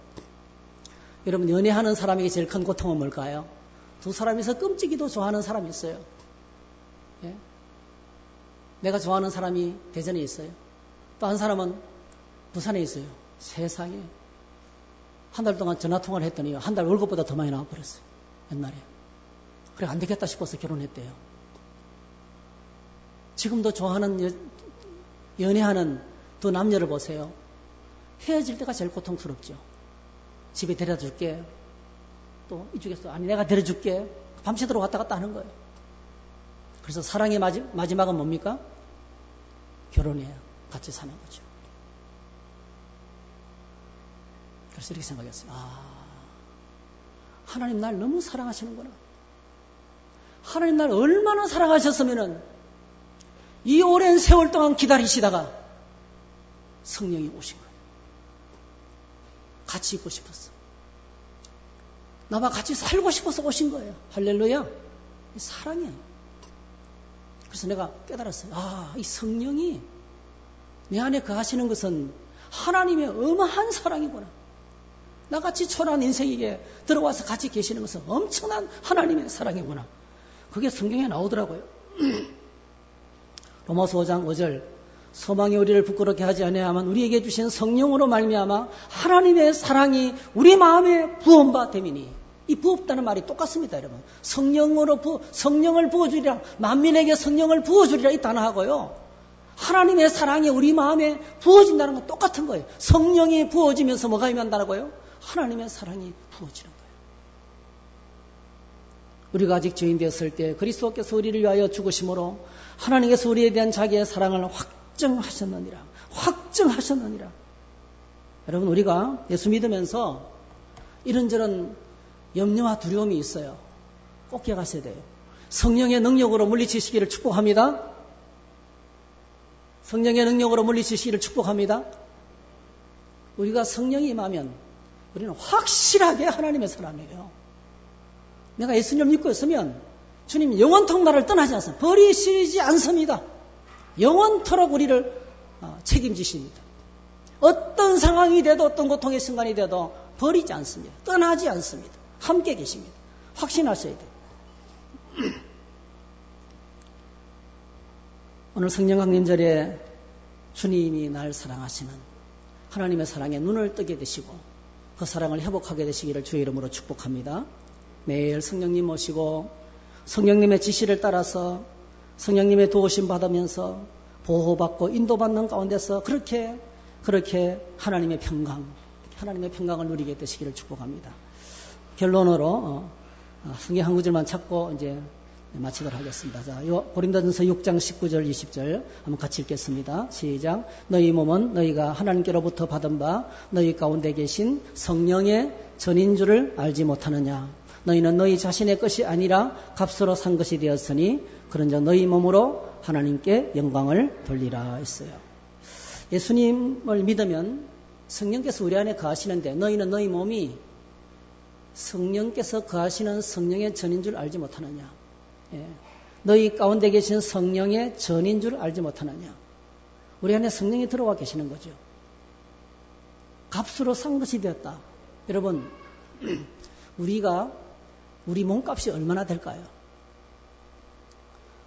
여러분, 연애하는 사람에게 제일 큰 고통은 뭘까요? 두 사람이서 끔찍이도 좋아하는 사람이 있어요. 예? 내가 좋아하는 사람이 대전에 있어요. 또 한 사람은 부산에 있어요. 세상에. 한 달 동안 전화통화를 했더니 한 달 월급보다 더 많이 나와버렸어요. 옛날에. 그래 안 되겠다 싶어서 결혼했대요. 지금도 좋아하는 연애하는 두 남녀를 보세요. 헤어질 때가 제일 고통스럽죠. 집에 데려다 줄게. 또 이쪽에서 아니 내가 데려줄게. 밤새도록 왔다 갔다 하는 거예요. 그래서 사랑의 마지막은 뭡니까? 결혼이에요. 같이 사는 거죠. 그래서 이렇게 생각했어요. 하나님 날 너무 사랑하시는구나. 하나님 날 얼마나 사랑하셨으면은 이 오랜 세월 동안 기다리시다가 성령이 오신 거예요. 같이 있고 싶었어. 나와 같이 살고 싶어서 오신 거예요. 할렐루야. 사랑이에요. 그래서 내가 깨달았어요. 이 성령이 내 안에 거하시는 것은 하나님의 어마한 사랑이구나. 나같이 초라한 인생에게 들어와서 같이 계시는 것은 엄청난 하나님의 사랑이구나. 그게 성경에 나오더라고요. 로마서 5장 5절 소망이 우리를 부끄럽게 하지 아니하면 우리에게 주신 성령으로 말미암아 하나님의 사랑이 우리 마음에 부음바 됨이니, 이 부었다는 말이 똑같습니다, 여러분. 성령을 부어주리라, 만민에게 성령을 부어주리라 이 단어하고요, 하나님의 사랑이 우리 마음에 부어진다는 건 똑같은 거예요. 성령이 부어지면서 뭐가 임한다고요? 하나님의 사랑이 부어지는 거예요. 우리가 아직 죄인 되었을 때 그리스도께서 우리를 위하여 죽으심으로 하나님께서 우리에 대한 자기의 사랑을 확증하셨느니라. 여러분, 우리가 예수 믿으면서 이런저런 염려와 두려움이 있어요. 꼭 기억하셔야 돼요. 성령의 능력으로 물리치시기를 축복합니다. 성령의 능력으로 물리치시기를 축복합니다. 우리가 성령이 임하면 우리는 확실하게 하나님의 사람이에요. 내가 예수님을 믿고 있으면 주님 영원토록 나를 떠나지 않습니다. 버리시지 않습니다. 영원토록 우리를 책임지십니다. 어떤 상황이 돼도, 어떤 고통의 순간이 돼도 버리지 않습니다. 떠나지 않습니다. 함께 계십니다. 확신하셔야 돼요. 오늘 성령강림절에 주님이 날 사랑하시는 하나님의 사랑에 눈을 뜨게 되시고 그 사랑을 회복하게 되시기를 주의 이름으로 축복합니다. 매일 성령님 모시고 성령님의 지시를 따라서 성령님의 도우심 받으면서 보호받고 인도받는 가운데서 그렇게 하나님의 평강을 누리게 되시기를 축복합니다. 결론으로 성경 한 구절만 찾고 이제 마치도록 하겠습니다. 자, 고린도전서 6장 19절 20절 한번 같이 읽겠습니다. 시작. 너희 몸은 너희가 하나님께로부터 받은 바 너희 가운데 계신 성령의 전인 줄을 알지 못하느냐. 너희는 너희 자신의 것이 아니라 값으로 산 것이 되었으니 그런즉 너희 몸으로 하나님께 영광을 돌리라 했어요. 예수님을 믿으면 성령께서 우리 안에 거하시는데 너희는 너희 몸이 성령께서 거하시는 성령의 전인 줄 알지 못하느냐. 예. 너희 가운데 계신 성령의 전인 줄 알지 못하느냐. 우리 안에 성령이 들어와 계시는 거죠. 값으로 산 것이 되었다. 여러분, 우리 몸값이 얼마나 될까요?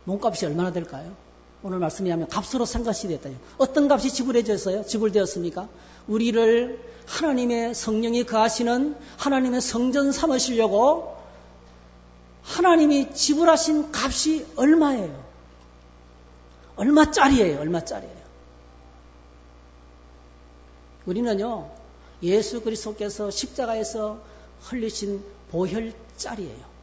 몸값이 얼마나 될까요? 오늘 말씀에 하면 값으로 산 것이 됐다. 어떤 값이 지불되었습니까? 우리를 하나님의 성령이 거하시는 하나님의 성전 삼으시려고 하나님이 지불하신 값이 얼마예요? 얼마짜리예요? 우리는요, 예수 그리스도께서 십자가에서 흘리신 보혈짜리예요.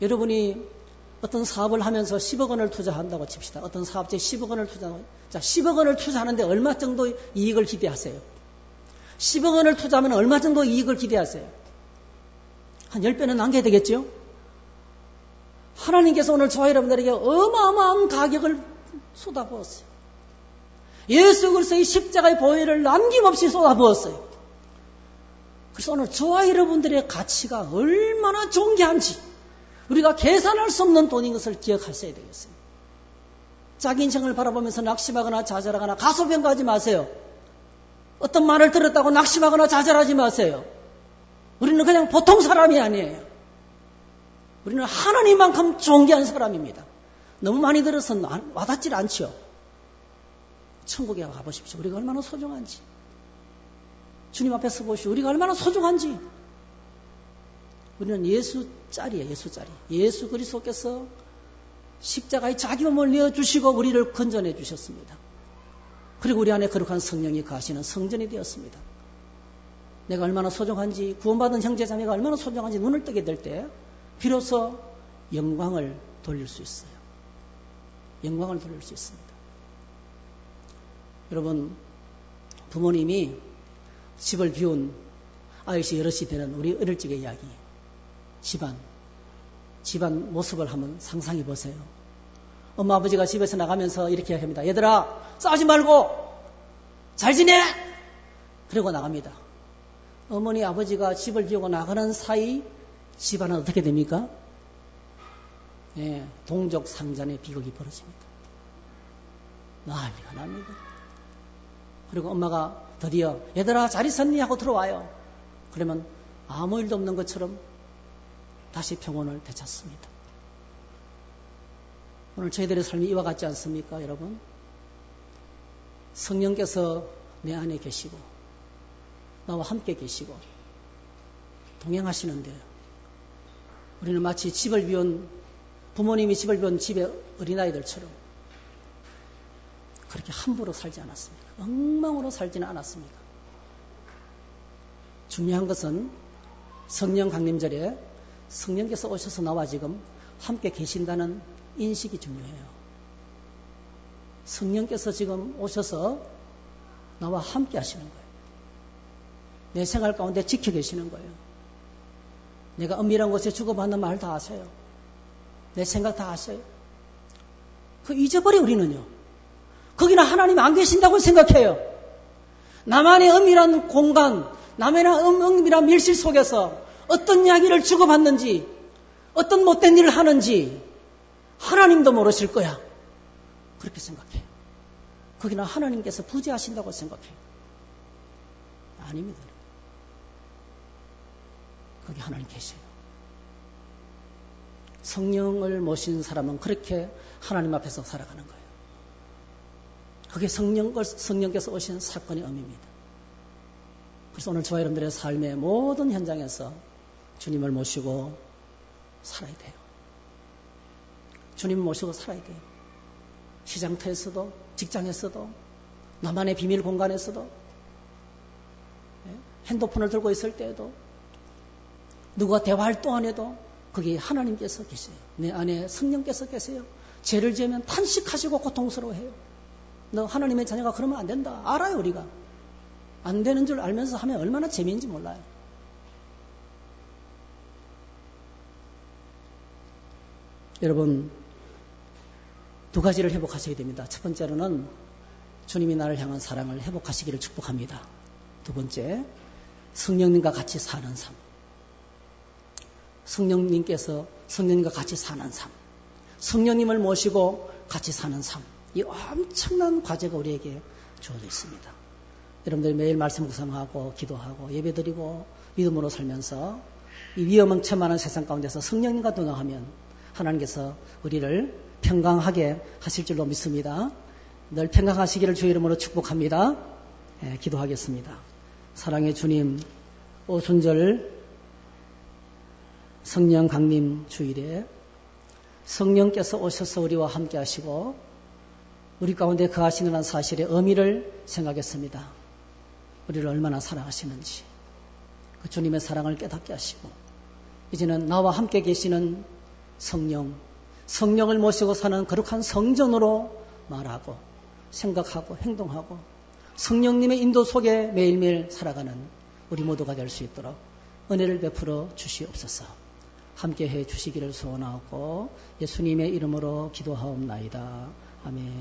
여러분이 어떤 사업을 하면서 10억 원을 투자한다고 칩시다. 어떤 사업자에 10억 원을 투자하고, 자, 10억 원을 투자하는데 얼마 정도 이익을 기대하세요? 10억 원을 투자하면 얼마 정도 이익을 기대하세요? 한 10배는 남겨야 되겠죠? 하나님께서 오늘 저와 여러분들에게 어마어마한 가격을 쏟아부었어요. 예수 그리스도의 십자가의 보혈을 남김없이 쏟아부었어요. 그래서 오늘 저와 여러분들의 가치가 얼마나 존귀한지 우리가 계산할 수 없는 돈인 것을 기억하셔야 되겠어요. 자기 인생을 바라보면서 낙심하거나 좌절하거나 가소평가하지 마세요. 어떤 말을 들었다고 낙심하거나 좌절하지 마세요. 우리는 그냥 보통 사람이 아니에요. 우리는 하나님만큼 존귀한 사람입니다. 너무 많이 들어서 와닿질 않죠. 천국에 가보십시오. 우리가 얼마나 소중한지. 주님 앞에서 보시오. 우리가 얼마나 소중한지. 우리는 예수짜리예요. 예수짜리. 예수 그리스도께서 십자가에 자기 몸을 내어주시고 우리를 건져내 주셨습니다. 그리고 우리 안에 거룩한 성령이 거하시는 성전이 되었습니다. 내가 얼마나 소중한지, 구원받은 형제 자매가 얼마나 소중한지 눈을 뜨게 될 때 비로소 영광을 돌릴 수 있어요. 영광을 돌릴 수 있습니다. 여러분, 부모님이 집을 비운 아이씨 여럿이 되는 우리 어릴 적의 이야기, 집안 모습을 한번 상상해 보세요. 엄마 아버지가 집에서 나가면서 이렇게 합니다. 얘들아, 싸우지 말고 잘 지내! 그러고 나갑니다. 어머니 아버지가 집을 비우고 나가는 사이 집안은 어떻게 됩니까? 예, 동족상잔의 비극이 벌어집니다. 난리가 납니다. 그리고 엄마가 드디어 얘들아 잘 있었니? 하고 들어와요. 그러면 아무 일도 없는 것처럼 다시 평온을 되찾습니다. 오늘 저희들의 삶이 이와 같지 않습니까, 여러분? 성령께서 내 안에 계시고 나와 함께 계시고 동행하시는데 우리는 마치 집을 비운 부모님이 집을 비운 집의 어린아이들처럼 그렇게 함부로 살지 않았습니까? 엉망으로 살지는 않았습니까? 중요한 것은 성령 강림절에 성령께서 오셔서 나와 지금 함께 계신다는 인식이 중요해요. 성령께서 지금 오셔서 나와 함께 하시는 거예요. 내 생활 가운데 지켜 계시는 거예요. 내가 은밀한 곳에 주고받는 말 다 아세요. 내 생각 다 아세요. 그 잊어버려 우리는요. 거기는 하나님이 안 계신다고 생각해요. 나만의 은밀한 공간, 나만의 은밀한 밀실 속에서 어떤 이야기를 주고받는지, 어떤 못된 일을 하는지 하나님도 모르실 거야. 그렇게 생각해요. 거기는 하나님께서 부재하신다고 생각해요. 아닙니다. 거기 하나님 계세요. 성령을 모신 사람은 그렇게 하나님 앞에서 살아가는 거예요. 그게 성령께서 오신 사건의 의미입니다. 그래서 오늘 저와 여러분들의 삶의 모든 현장에서 주님을 모시고 살아야 돼요. 주님을 모시고 살아야 돼요. 시장터에서도, 직장에서도, 나만의 비밀 공간에서도, 핸드폰을 들고 있을 때에도, 누가 대화할 동안에도 거기 하나님께서 계세요. 내 안에 성령께서 계세요. 죄를 지으면 탄식하시고 고통스러워해요. 너 하나님의 자녀가 그러면 안 된다. 알아요, 우리가. 안 되는 줄 알면서 하면 얼마나 재미있는지 몰라요. 여러분, 두 가지를 회복하셔야 됩니다. 첫 번째로는 주님이 나를 향한 사랑을 회복하시기를 축복합니다. 두 번째, 성령님과 같이 사는 삶. 성령님과 같이 사는 삶. 성령님을 모시고 같이 사는 삶. 이 엄청난 과제가 우리에게 주어져 있습니다. 여러분들이 매일 말씀 묵상하고 기도하고 예배드리고 믿음으로 살면서 이 위험천만한 세상 가운데서 성령님과 동행하면 하나님께서 우리를 평강하게 하실 줄로 믿습니다. 늘 평강하시기를 주의 이름으로 축복합니다. 기도하겠습니다. 사랑의 주님, 오순절 성령 강림 주일에 성령께서 오셔서 우리와 함께 하시고 우리 가운데 거하시는 한 사실의 의미를 생각했습니다. 우리를 얼마나 사랑하시는지 그 주님의 사랑을 깨닫게 하시고 이제는 나와 함께 계시는 성령을 모시고 사는 거룩한 성전으로 말하고 생각하고 행동하고 성령님의 인도 속에 매일매일 살아가는 우리 모두가 될 수 있도록 은혜를 베풀어 주시옵소서. 함께해 주시기를 소원하고 예수님의 이름으로 기도하옵나이다. 아멘.